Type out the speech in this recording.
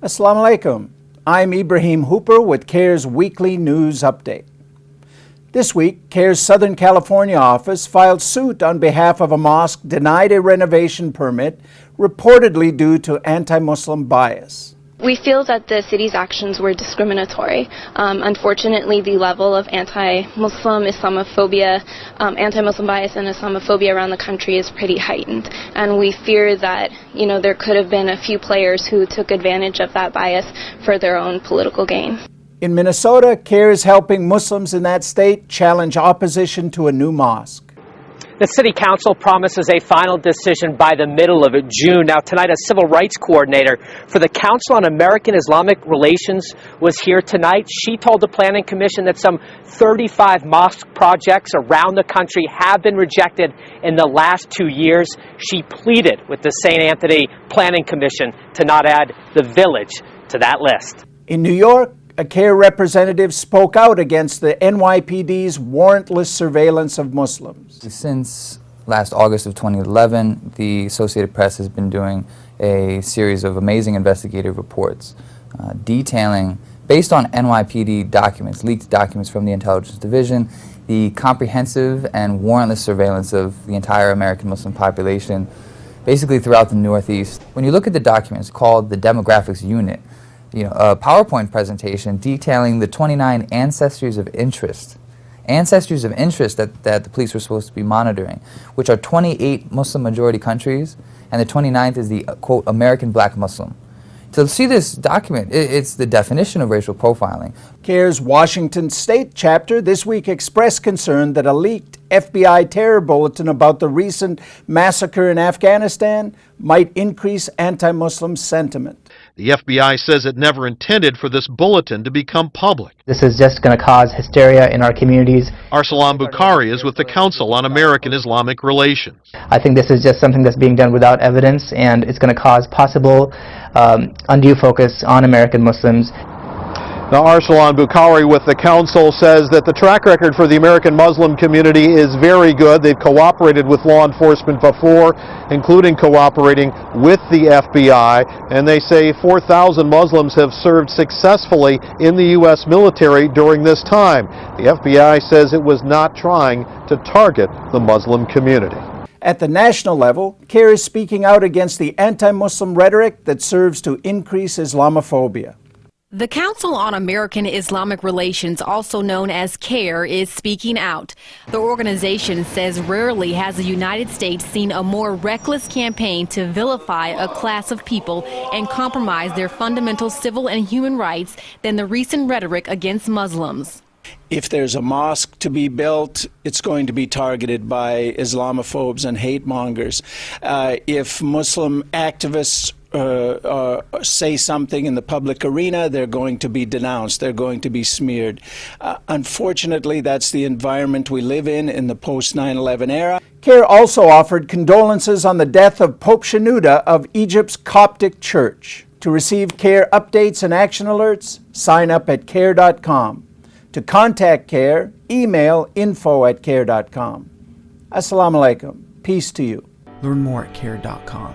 Assalamu alaikum. I'm Ibrahim Hooper with CAIR's weekly news update. This week, CAIR's Southern California office filed suit on behalf of a mosque denied a renovation permit, reportedly due to anti-Muslim bias. We feel that the city's actions were discriminatory. Unfortunately, the level of anti-Muslim Islamophobia, anti-Muslim bias and Islamophobia around the country is pretty heightened. And we fear that, there could have been a few players who took advantage of that bias for their own political gain. In Minnesota, CAIR is helping Muslims in that state challenge opposition to a new mosque. The City Council promises a final decision by the middle of June. Now, tonight, a civil rights coordinator for the Council on American-Islamic Relations was here tonight. She told the Planning Commission that some 35 mosque projects around the country have been rejected in the last 2 years. She pleaded with the St. Anthony Planning Commission to not add the Village to that list. In New York, a CAIR representative spoke out against the NYPD's warrantless surveillance of Muslims. Since last August of 2011, the Associated Press has been doing a series of amazing investigative reports detailing, based on NYPD documents, leaked documents from the Intelligence Division, the comprehensive and warrantless surveillance of the entire American Muslim population, basically throughout the Northeast. When you look at the documents called the Demographics Unit, a PowerPoint presentation detailing the 29 ancestries of interest that the police were supposed to be monitoring, which are 28 Muslim majority countries, and the 29th is the, quote, American Black Muslim. To see this document, it's the definition of racial profiling. CAIR's Washington State chapter this week expressed concern that a leaked FBI terror bulletin about the recent massacre in Afghanistan might increase anti-Muslim sentiment. The FBI says it never intended for this bulletin to become public. This is just going to cause hysteria in our communities. Arsalan Bukhari is with the Council on American-Islamic Relations. I think this is just something that's being done without evidence, and it's going to cause possible undue focus on American Muslims. Now, Arsalan Bukhari with the Council says that the track record for the American Muslim community is very good. They've cooperated with law enforcement before, including cooperating with the FBI, and they say 4,000 Muslims have served successfully in the U.S. military during this time. The FBI says it was not trying to target the Muslim community. At the national level, CAIR is speaking out against the anti-Muslim rhetoric that serves to increase Islamophobia. The Council on American-Islamic Relations, also known as CAIR, is speaking out. The organization says rarely has the United States seen a more reckless campaign to vilify a class of people and compromise their fundamental civil and human rights than the recent rhetoric against Muslims. If there's a mosque to be built, it's going to be targeted by Islamophobes and hate mongers. If Muslim activists say something in the public arena, they're going to be denounced, they're going to be smeared. Unfortunately, that's the environment we live in the post-9/11 era. CAIR also offered condolences on the death of Pope Shenouda of Egypt's Coptic Church. To receive CAIR updates and action alerts, sign up at CAIR.com. To contact CAIR, email info@CAIR.com. Assalamu alaikum. Peace to you. Learn more at CAIR.com.